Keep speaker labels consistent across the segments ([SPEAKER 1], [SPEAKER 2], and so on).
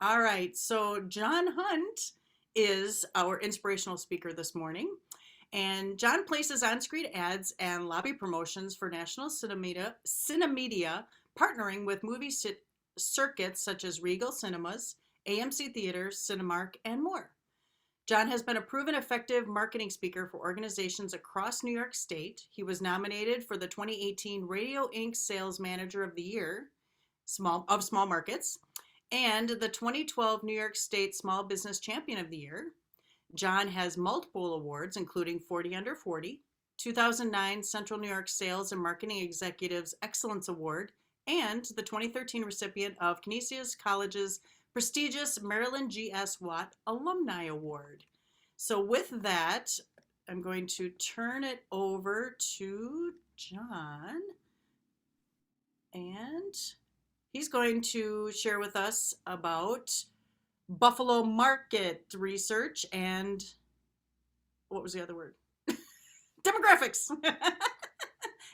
[SPEAKER 1] All right. So, John Hunt is our inspirational speaker this morning. And John places on screen ads and lobby promotions for national cinemedia partnering with circuits such as Regal Cinemas, AMC Theaters, Cinemark, and more. John has been a proven effective marketing speaker for organizations across New York State. He was nominated for the 2018 Radio Inc. Sales Manager of the Year small markets and the 2012 New York State Small Business Champion of the Year. John has multiple awards, including 40 Under 40, 2009 Central New York Sales and Marketing Executives Excellence Award, and the 2013 recipient of Canisius College's prestigious Marilyn G.S. Watt Alumni Award. So with that, I'm going to turn it over to John, and he's going to share with us about Buffalo market research and what was the other word? Demographics.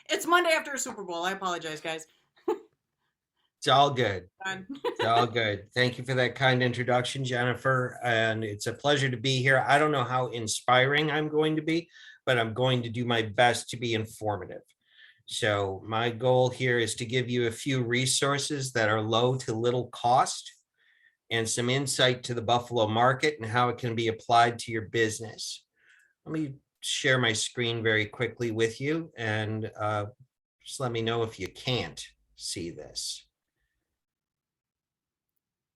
[SPEAKER 1] It's Monday after a Super Bowl. I apologize, guys.
[SPEAKER 2] It's all good. It's all good. Thank you for that kind introduction, Jennifer. And it's a pleasure to be here. I don't know how inspiring I'm going to be, but I'm going to do my best to be informative. So my goal here is to give you a few resources that are low to little cost and some insight to the Buffalo market and how it can be applied to your business. Let me share my screen very quickly with you, and just let me know if you can't see this.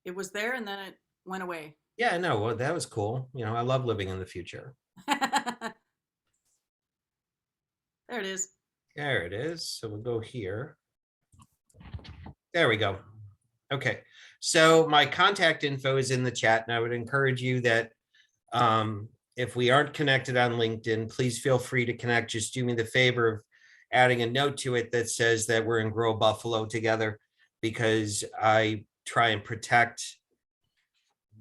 [SPEAKER 1] It was there and then it went away.
[SPEAKER 2] Yeah, no, well, that was cool. You know, I love living in the future.
[SPEAKER 1] There it is.
[SPEAKER 2] There it is. So we'll go here. There we go. Okay. So my contact info is in the chat, and I would encourage you that if we aren't connected on LinkedIn, please feel free to connect. Just do me the favor of adding a note to it that says that we're in Grow Buffalo together, because I try and protect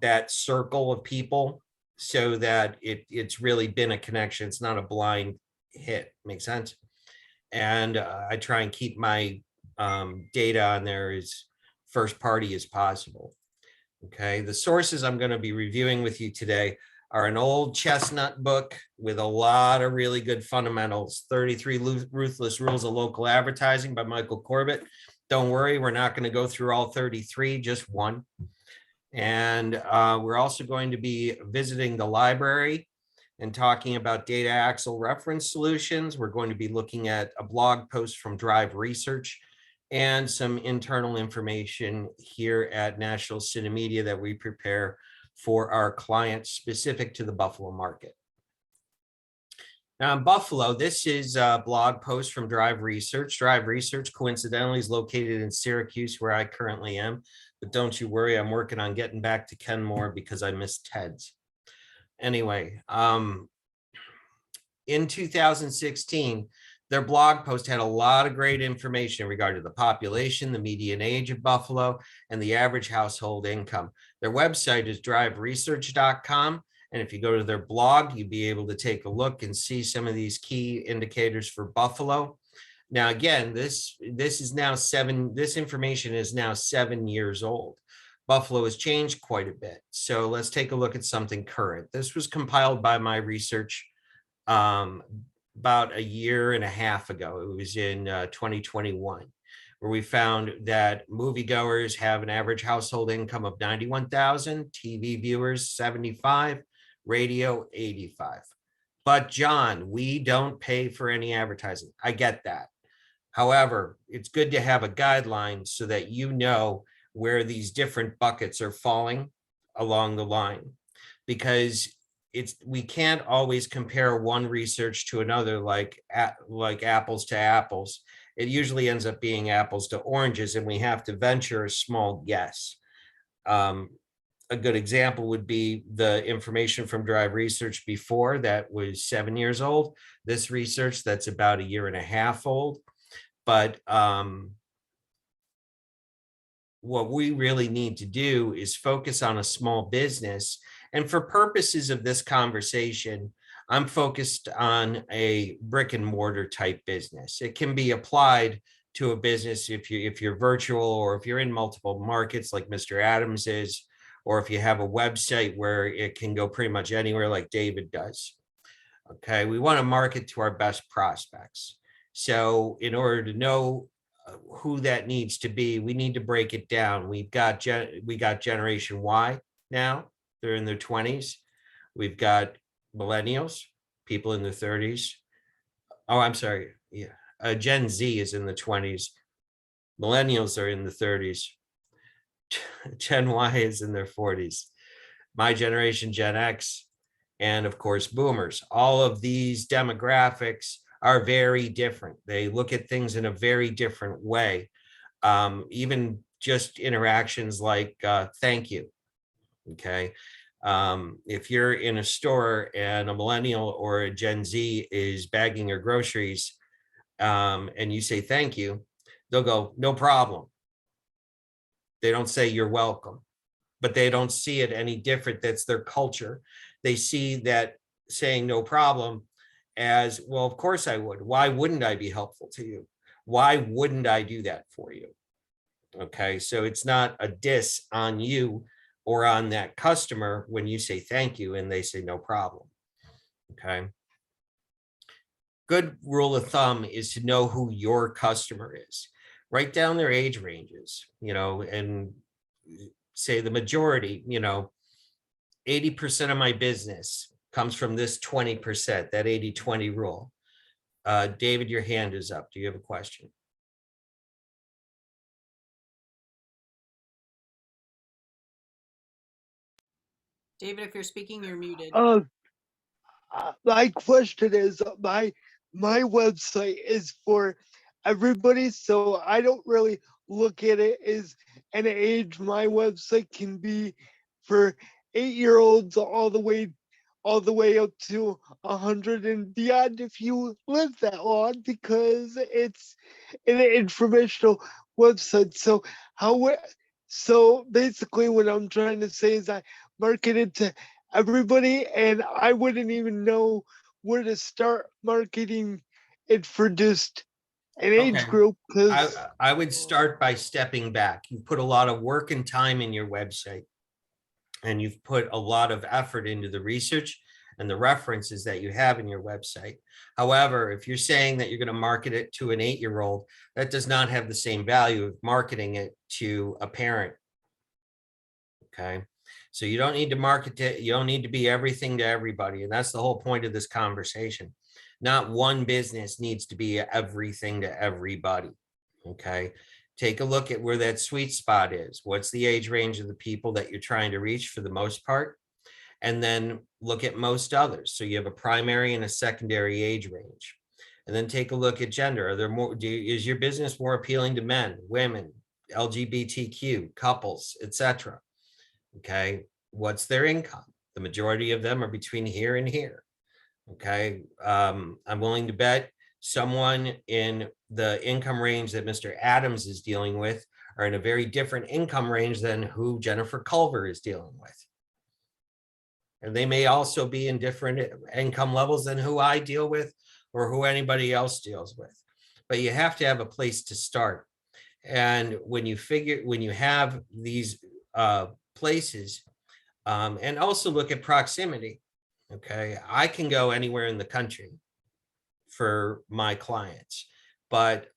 [SPEAKER 2] that circle of people so that it's really been a connection. It's not a blind hit. Makes sense? And I try and keep my data on there as first party as possible. Okay, the sources I'm going to be reviewing with you today are an old chestnut book with a lot of really good fundamentals. 33 Ruthless Rules of Local Advertising by Michael Corbett. Don't worry, we're not going to go through all 33, just one. And we're also going to be visiting the library and talking about data axle reference solutions. We're going to be looking at a blog post from Drive Research and some internal information here at National Cinemedia that we prepare for our clients specific to the Buffalo market. Now in Buffalo, this is a blog post from Drive Research. Drive Research coincidentally is located in Syracuse, where I currently am. But don't you worry, I'm working on getting back to Kenmore because I missed TEDS. Anyway, in 2016, their blog post had a lot of great information regarding the population, the median age of Buffalo, and the average household income. Their website is driveresearch.com. And if you go to their blog, you'll be able to take a look and see some of these key indicators for Buffalo. Now, again, this information is now 7 years old. Buffalo has changed quite a bit. So let's take a look at something current. This was compiled by my research about a year and a half ago. It was in 2021, where we found that moviegoers have an average household income of $91,000, TV viewers 75, radio 85. But John, we don't pay for any advertising. I get that. However, it's good to have a guideline so that you know where these different buckets are falling along the line, because we can't always compare one research to another like apples to apples. It usually ends up being apples to oranges, and we have to venture a small guess. A good example would be the information from Drive Research before that was 7 years old. This research that's about a year and a half old. But what we really need to do is focus on a small business. And for purposes of this conversation, I'm focused on a brick and mortar type business. It can be applied to a business if you're virtual, or if you're in multiple markets like Mr. Adams is, or if you have a website where it can go pretty much anywhere like David does. Okay, we want to market to our best prospects. So in order to know who that needs to be, we need to break it down. We got Generation Y now, they're in their 20s. We've got millennials, people in their 30s. Oh, I'm sorry. Yeah. Gen Z is in the 20s. Millennials are in the 30s. Gen Y is in their 40s. My generation, Gen X, and of course, boomers. All of these demographics are very different. They look at things in a very different way. Even just interactions like thank you. Okay. If you're in a store and a millennial or a Gen Z is bagging your groceries and you say thank you, they'll go, no problem. They don't say you're welcome, but they don't see it any different. That's their culture. They see that saying no problem as, well, of course I would. Why wouldn't I be helpful to you? Why wouldn't I do that for you? Okay, so it's not a diss on you or on that customer when you say thank you and they say no problem. Okay. Good rule of thumb is to know who your customer is. Write down their age ranges, and say the majority, 80% of my business comes from this 20%, that 80-20 rule. David, your hand is up. Do you have a question?
[SPEAKER 1] David, if you're speaking, you're muted.
[SPEAKER 3] My question is my website is for everybody, so I don't really look at it as an age. My website can be for 8-year-olds all the way up to 100 and beyond if you live that long, because it's an informational website. So basically what I'm trying to say is I market it to everybody, and I wouldn't even know where to start marketing it for just an age
[SPEAKER 2] Okay.
[SPEAKER 3] group, because
[SPEAKER 2] I would start by stepping back. You put a lot of work and time in your website, and you've put a lot of effort into the research and the references that you have in your website. However, if you're saying that you're going to market it to an 8-year-old, that does not have the same value of marketing it to a parent. Okay. So you don't need to market it. You don't need to be everything to everybody. And that's the whole point of this conversation. Not one business needs to be everything to everybody. Okay. Take a look at where that sweet spot is. What's the age range of the people that you're trying to reach for the most part? And then look at most others. So you have a primary and a secondary age range. And then take a look at gender. Are there more? Is your business more appealing to men, women, LGBTQ, couples, etc.? Okay. What's their income? The majority of them are between here and here. Okay. I'm willing to bet someone in the income range that Mr. Adams is dealing with are in a very different income range than who Jennifer Culver is dealing with. And they may also be in different income levels than who I deal with or who anybody else deals with. But you have to have a place to start. And when you have these places, and also look at proximity. Okay, I can go anywhere in the country for my clients, but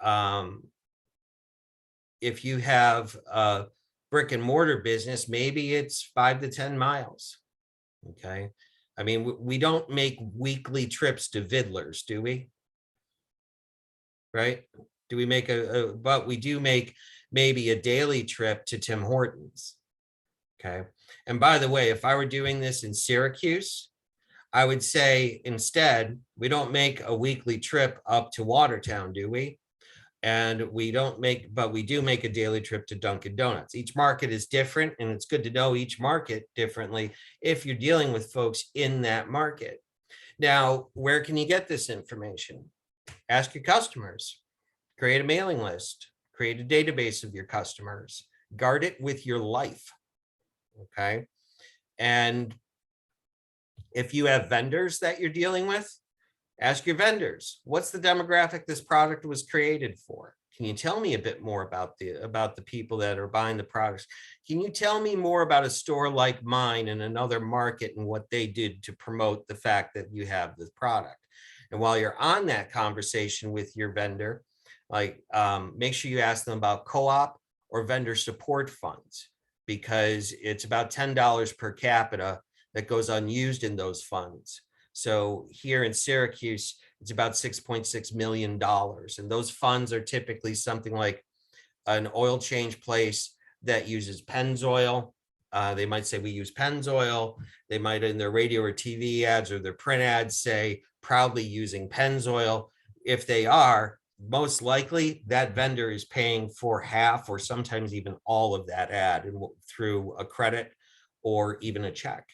[SPEAKER 2] if you have a brick and mortar business, maybe it's 5 to 10 miles. Okay, I mean, we don't make weekly trips to Vidler's, do we? Right? Do we make but we do make maybe a daily trip to Tim Hortons. Okay. And by the way, if I were doing this in Syracuse, I would say instead, we don't make a weekly trip up to Watertown, do we? And we don't make, but we do make a daily trip to Dunkin' Donuts. Each market is different, and it's good to know each market differently if you're dealing with folks in that market. Now, where can you get this information? Ask your customers, create a mailing list, create a database of your customers, guard it with your life. Okay. And if you have vendors that you're dealing with, ask your vendors, what's the demographic this product was created for? Can you tell me a bit more about the people that are buying the products? Can you tell me more about a store like mine in another market and what they did to promote the fact that you have this product? And while you're on that conversation with your vendor, like make sure you ask them about co-op or vendor support funds, because it's about $10 per capita that goes unused in those funds. So here in Syracuse, it's about $6.6 million. And those funds are typically something like an oil change place that uses Pennzoil. They might say we use Pennzoil. They might in their radio or TV ads or their print ads say proudly using Pennzoil. If they are, most likely that vendor is paying for half or sometimes even all of that ad through a credit or even a check.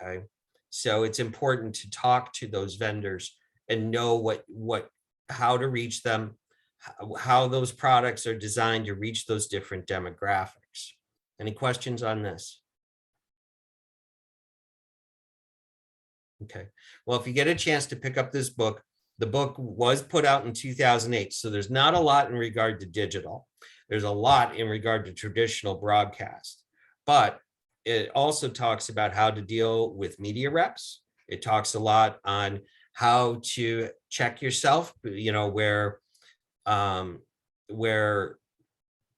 [SPEAKER 2] Okay. So it's important to talk to those vendors and know how to reach them, how those products are designed to reach those different demographics. Any questions on this? Okay. Well, if you get a chance to pick up this book, the book was put out in 2008, so there's not a lot in regard to digital. There's a lot in regard to traditional broadcast, but it also talks about how to deal with media reps. It talks a lot on how to check yourself, where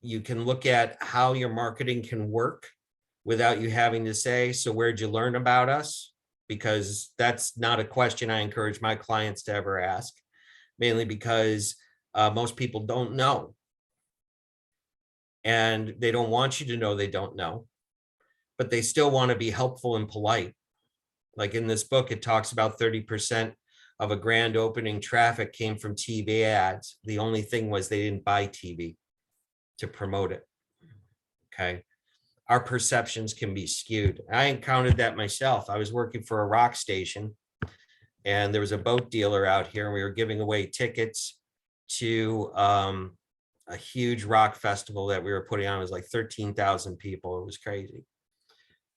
[SPEAKER 2] you can look at how your marketing can work without you having to say, so where'd you learn about us? Because that's not a question I encourage my clients to ever ask, mainly because most people don't know. And they don't want you to know they don't know, but they still want to be helpful and polite. Like in this book, it talks about 30% of a grand opening traffic came from TV ads. The only thing was they didn't buy TV to promote it. Okay. Our perceptions can be skewed. I encountered that myself. I was working for a rock station and there was a boat dealer out here and we were giving away tickets to a huge rock festival that we were putting on. It was like 13,000 people. It was crazy.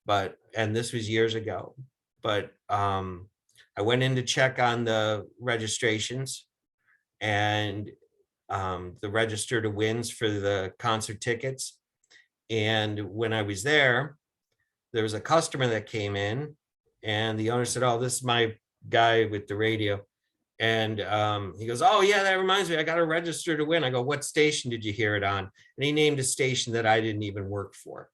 [SPEAKER 2] And this was years ago, but I went in to check on the registrations and the register to wins for the concert tickets. And when I was there was a customer that came in and the owner said, oh, this is my guy with the radio. And he goes, oh yeah, that reminds me, I got to register to win. I go, what station did you hear it on? And he named a station that I didn't even work for.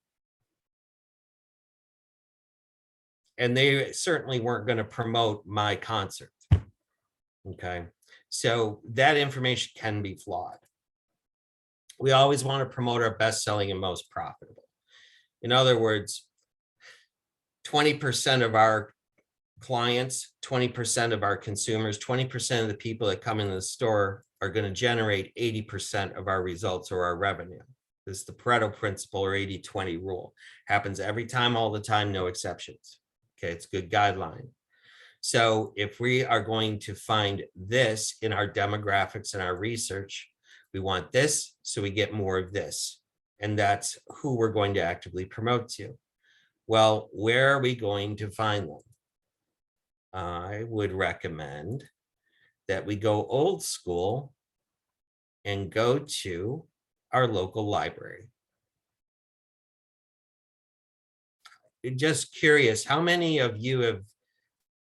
[SPEAKER 2] And they certainly weren't going to promote my concert. Okay. So that information can be flawed. We always want to promote our best selling and most profitable. In other words, 20% of our clients, 20% of our consumers, 20% of the people that come into the store are going to generate 80% of our results or our revenue. This is the Pareto principle or 80-20 rule. Happens every time, all the time, no exceptions. Okay, it's a good guideline. So if we are going to find this in our demographics and our research, we want this, so we get more of this. And that's who we're going to actively promote to. Well, where are we going to find them? I would recommend that we go old school and go to our local library. Just curious, how many of you have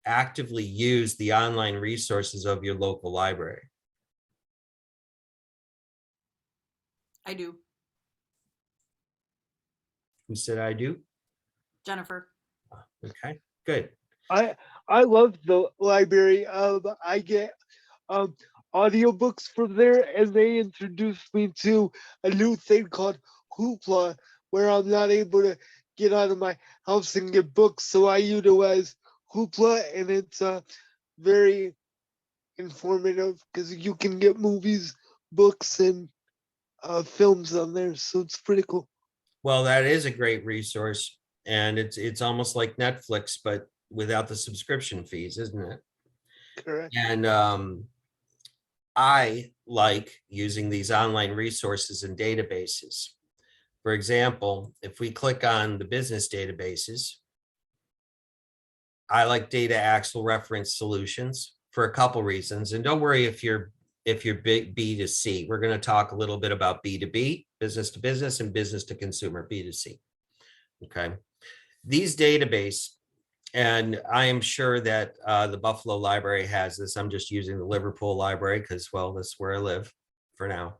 [SPEAKER 2] actively used the online resources of your local library?
[SPEAKER 1] I do.
[SPEAKER 2] Who said I do?
[SPEAKER 1] Jennifer.
[SPEAKER 2] Okay, good.
[SPEAKER 3] I love the library. I get audiobooks from there, and they introduced me to a new thing called Hoopla, where I'm not able to get out of my house and get books. So I utilize Hoopla, and it's very informative because you can get movies, books, and films on there. So it's pretty cool.
[SPEAKER 2] Well, that is a great resource, and it's almost like Netflix, but without the subscription fees, isn't it?
[SPEAKER 3] Correct.
[SPEAKER 2] And I like using these online resources and databases. For example, if we click on the business databases, I like data axle reference solutions for a couple reasons. And don't worry if you're if you're big B2C. We're going to talk a little bit about B2B, business to business, and business to consumer, B2C. Okay. These database, and I am sure that the Buffalo Library has this. I'm just using the Liverpool Library because, well, this is where I live for now.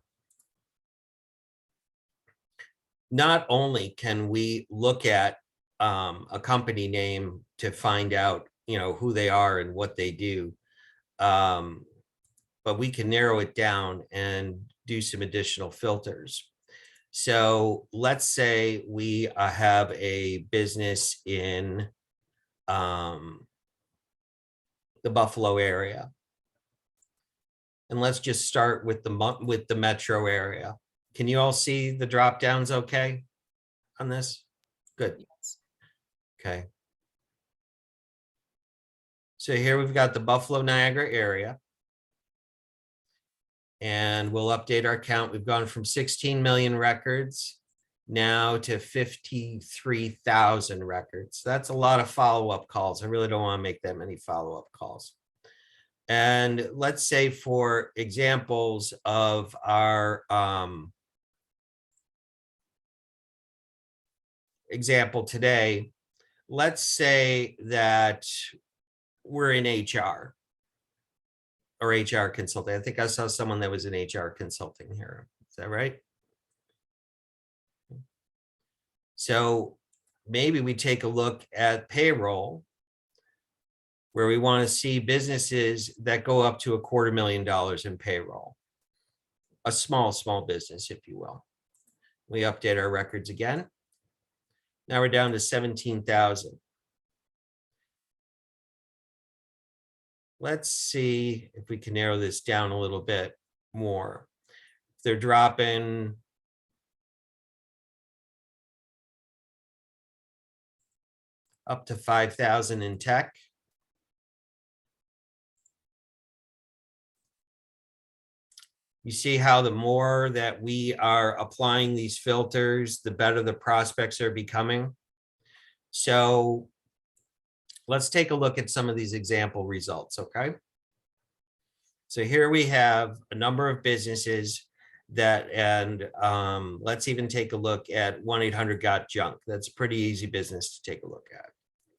[SPEAKER 2] Not only can we look at a company name to find out, who they are and what they do, but we can narrow it down and do some additional filters. So let's say we have a business in the Buffalo area. And let's just start with the metro area. Can you all see the drop downs okay on this? Good. Okay. So here we've got the Buffalo Niagara area. And we'll update our count. We've gone from 16 million records now to 53,000 records. That's a lot of follow-up calls. I really don't want to make that many follow-up calls. And let's say, for examples of our example today, let's say that we're in HR or HR consulting. I think I saw someone that was in HR consulting here. Is that right? So maybe we take a look at payroll, where we want to see businesses that go up to $250,000 in payroll. A small business, if you will. We update our records again. Now we're down to 17,000. Let's see if we can narrow this down a little bit more. If they're dropping up to 5,000 in tech. You see how the more that we are applying these filters, the better the prospects are becoming. So let's take a look at some of these example results, okay? So here we have a number of businesses that, and let's even take a look at 1-800-GOT-JUNK. That's a pretty easy business to take a look at.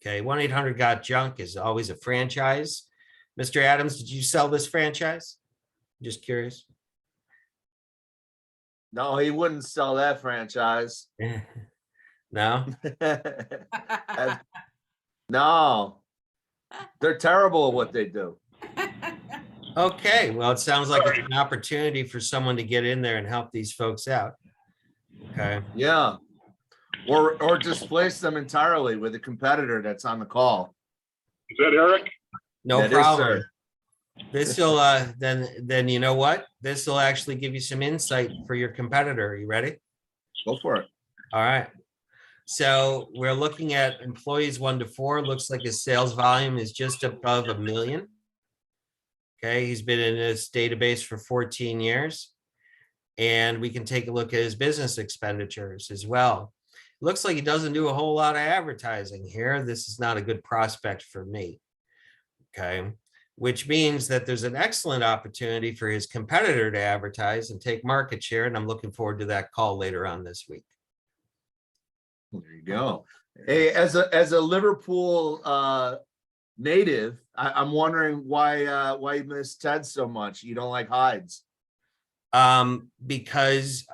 [SPEAKER 2] Okay, 1-800-GOT-JUNK is always a franchise. Mr. Adams, did you sell this franchise? Just curious.
[SPEAKER 4] No, he wouldn't sell that franchise.
[SPEAKER 2] No?
[SPEAKER 4] No, they're terrible at what they do.
[SPEAKER 2] Okay, well, it sounds like it's an opportunity for someone to get in there and help these folks out. Okay.
[SPEAKER 4] Yeah. Or displace them entirely with a competitor that's on the call.
[SPEAKER 5] Is that Eric?
[SPEAKER 2] No
[SPEAKER 4] That is,
[SPEAKER 2] problem.
[SPEAKER 4] sir.
[SPEAKER 2] This will then you know what? This will actually give you some insight for your competitor. Are you ready?
[SPEAKER 4] Go for it.
[SPEAKER 2] All right. So we're looking at employees 1 to 4. Looks like his sales volume is just above 1 million. Okay, he's been in this database for 14 years. And we can take a look at his business expenditures as well. Looks like he doesn't do a whole lot of advertising here. This is not a good prospect for me. Okay, which means that there's an excellent opportunity for his competitor to advertise and take market share. And I'm looking forward to that call later on this week.
[SPEAKER 4] There you go. Hey, as a Liverpool native, I'm wondering why you miss Ted so much. You don't like hides.
[SPEAKER 2] Because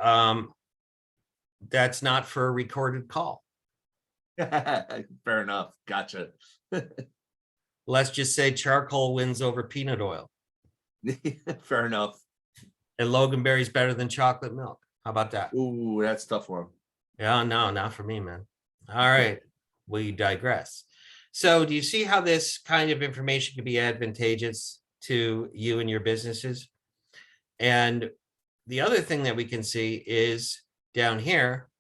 [SPEAKER 2] that's not for a recorded call.
[SPEAKER 4] Fair enough. Gotcha.
[SPEAKER 2] Let's just say charcoal wins over peanut oil.
[SPEAKER 4] Fair enough.
[SPEAKER 2] And Loganberry's better than chocolate milk. How about that?
[SPEAKER 4] Ooh, that's tough for him.
[SPEAKER 2] Yeah, no, not for me, man. All right, we digress. So do you see how this kind of information could be advantageous to you and your businesses? And the other thing that we can see is down here,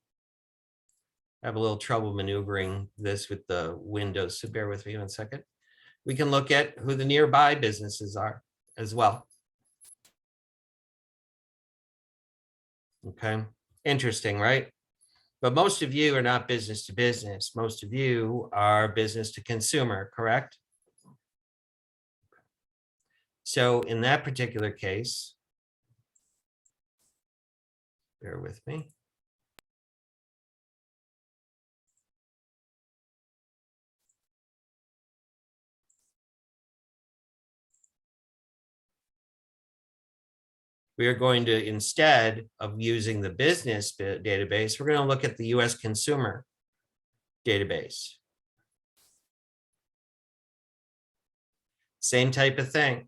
[SPEAKER 2] I have a little trouble maneuvering this with the windows, so bear with me 1 second. We can look at who the nearby businesses are as well. Okay, interesting, right? But most of you are not business to business. Most of you are business to consumer, correct? So in that particular case, Bear with me. We are going to, instead of using the business database, we're going to look at the US consumer database. Same type of thing.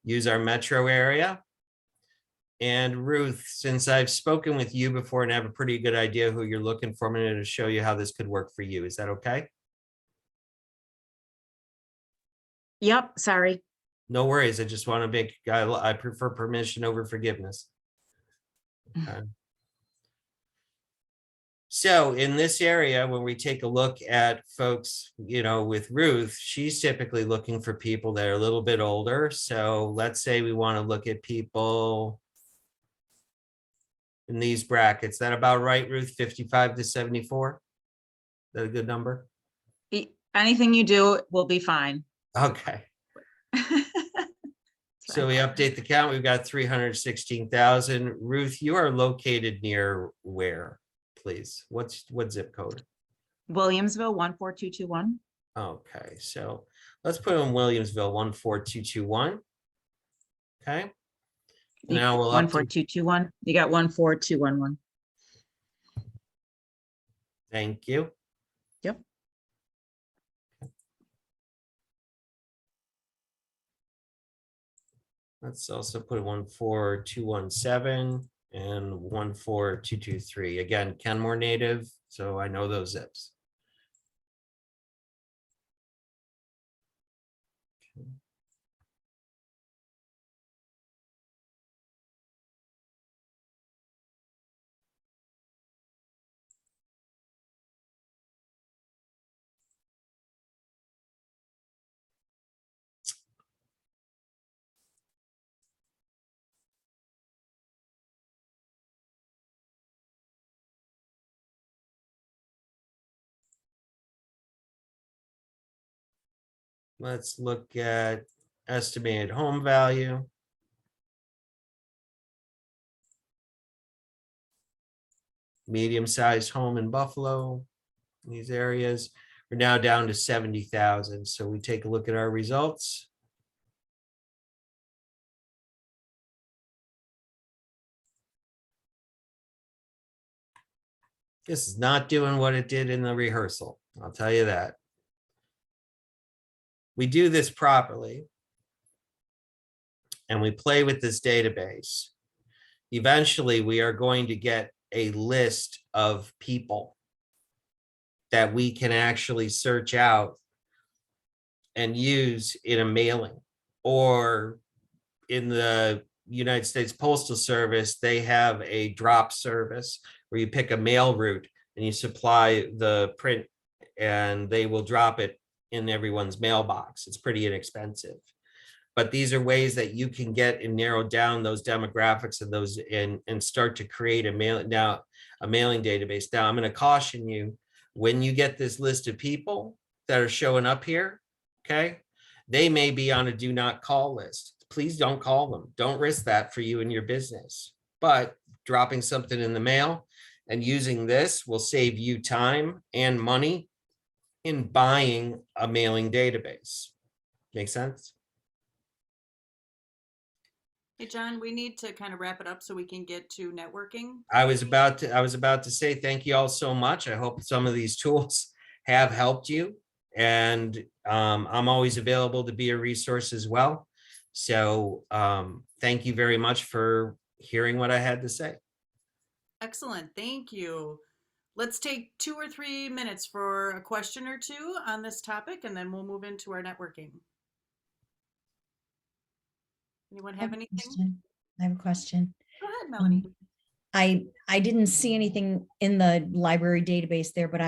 [SPEAKER 2] Use our metro area. And Ruth, since I've spoken with you before and have a pretty good idea who you're looking for, I'm going to show you how this could work for you. Is that okay?
[SPEAKER 5] Yep, sorry.
[SPEAKER 2] No worries. I just want to make, I prefer permission over forgiveness. Okay. So in this area, when we take a look at folks, with Ruth, she's typically looking for people that are a little bit older. So let's say we want to look at people in these brackets. That about right, Ruth? 55 to 74? Is that a good number?
[SPEAKER 5] Anything you do will be fine.
[SPEAKER 2] Okay. So we update the count. We've got 316,000. Ruth, you are located near where, please? What zip code?
[SPEAKER 5] Williamsville 14221.
[SPEAKER 2] Okay, so let's put in Williamsville 14221. Okay. Now we'll update.
[SPEAKER 5] 14221. You got 14211.
[SPEAKER 2] Thank you.
[SPEAKER 5] Yep.
[SPEAKER 2] Let's also put 14217 and 14223. Again, Kenmore native, so I know those zips. Let's look at estimated home value. Medium-sized home in Buffalo, these areas. We're now down to 70,000. So we take a look at our results. This is not doing what it did in the rehearsal. I'll tell you that. We do this properly and we play with this database. Eventually, we are going to get a list of people that we can actually search out and use in a mailing, or in the United States Postal Service, they have a drop service where you pick a mail route and you supply the print and they will drop it in everyone's mailbox. It's pretty inexpensive. But these are ways that you can get and narrow down those demographics and those and start to create a mailing database. Now, I'm going to caution you, when you get this list of people that are showing up here, okay, they may be on a do not call list. Please don't call them. Don't risk that for you and your business. But dropping something in the mail and using this will save you time and money in buying a mailing database. Make sense?
[SPEAKER 1] Hey, John, we need to kind of wrap it up so we can get to networking.
[SPEAKER 2] I was about to say thank you all so much. I hope some of these tools have helped you, and I'm always available to be a resource as well. So thank you very much for hearing what I had to say.
[SPEAKER 1] Excellent. Thank you. Let's take 2 or 3 minutes for a question or two on this topic, and then we'll move into our networking. Anyone have anything?
[SPEAKER 6] I have a question.
[SPEAKER 1] Go ahead, Melanie.
[SPEAKER 6] I didn't see anything in the library database there, but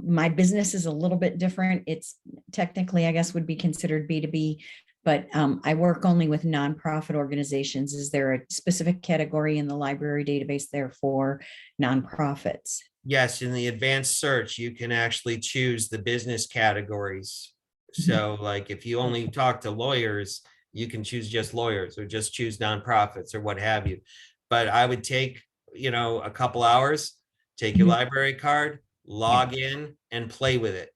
[SPEAKER 6] my business is a little bit different. It's technically, I guess, would be considered B2B, but I work only with nonprofit organizations. Is there a specific category in the library database there for nonprofits?
[SPEAKER 2] Yes, in the advanced search, you can actually choose the business categories. So like if you only talk to lawyers, you can choose just lawyers or just choose nonprofits or what have you. But I would take, a couple hours, take your library card, log in and play with it.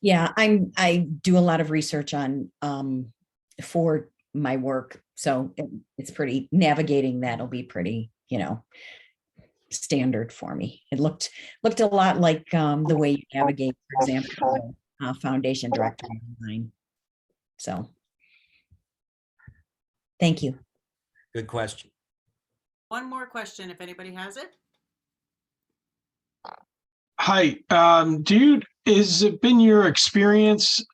[SPEAKER 6] Yeah, I do a lot of research on for my work. So it's pretty navigating that'll be pretty, standard for me. It looked a lot like the way you navigate, for example, foundation directory online. So thank you.
[SPEAKER 2] Good question.
[SPEAKER 1] One more question, if anybody has it.
[SPEAKER 7] Hi, has it been your experience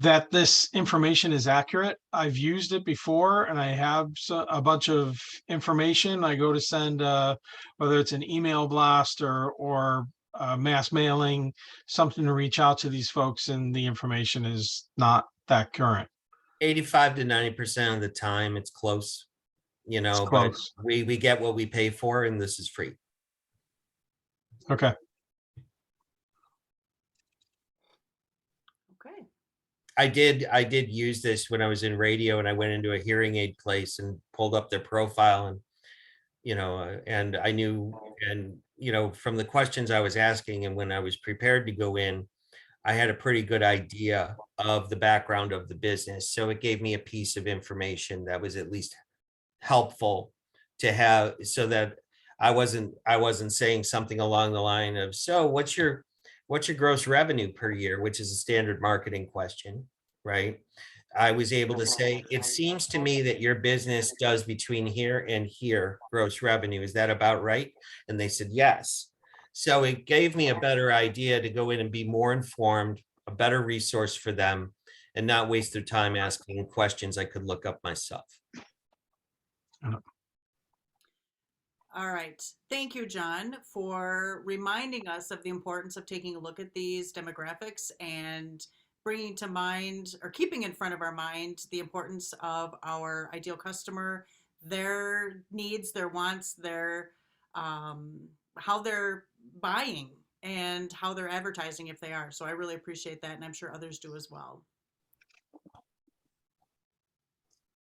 [SPEAKER 7] that this information is accurate? I've used it before and I have a bunch of information. I go to send whether it's an email blast or mass mailing, something to reach out to these folks, and the information is not that current.
[SPEAKER 2] 85 to 90% of the time it's close,
[SPEAKER 7] It's
[SPEAKER 2] but
[SPEAKER 7] close.
[SPEAKER 2] we get what we pay for, and this is free.
[SPEAKER 7] Okay.
[SPEAKER 1] Okay.
[SPEAKER 2] I did use this when I was in radio, and I went into a hearing aid place and pulled up their profile, and and I knew, and from the questions I was asking and when I was prepared to go in, I had a pretty good idea of the background of the business. So it gave me a piece of information that was at least helpful to have, so that I wasn't saying something along the line of, so what's your gross revenue per year, which is a standard marketing question, right? I was able to say, it seems to me that your business does between here and here gross revenue. Is that about right? And they said, yes. So it gave me a better idea to go in and be more informed, a better resource for them, and not waste their time asking questions I could look up myself.
[SPEAKER 1] All right. Thank you, John, for reminding us of the importance of taking a look at these demographics and bringing to mind, or keeping in front of our mind, the importance of our ideal customer, their needs, their wants, their how they're buying and how they're advertising if they are. So I really appreciate that, and I'm sure others do as well.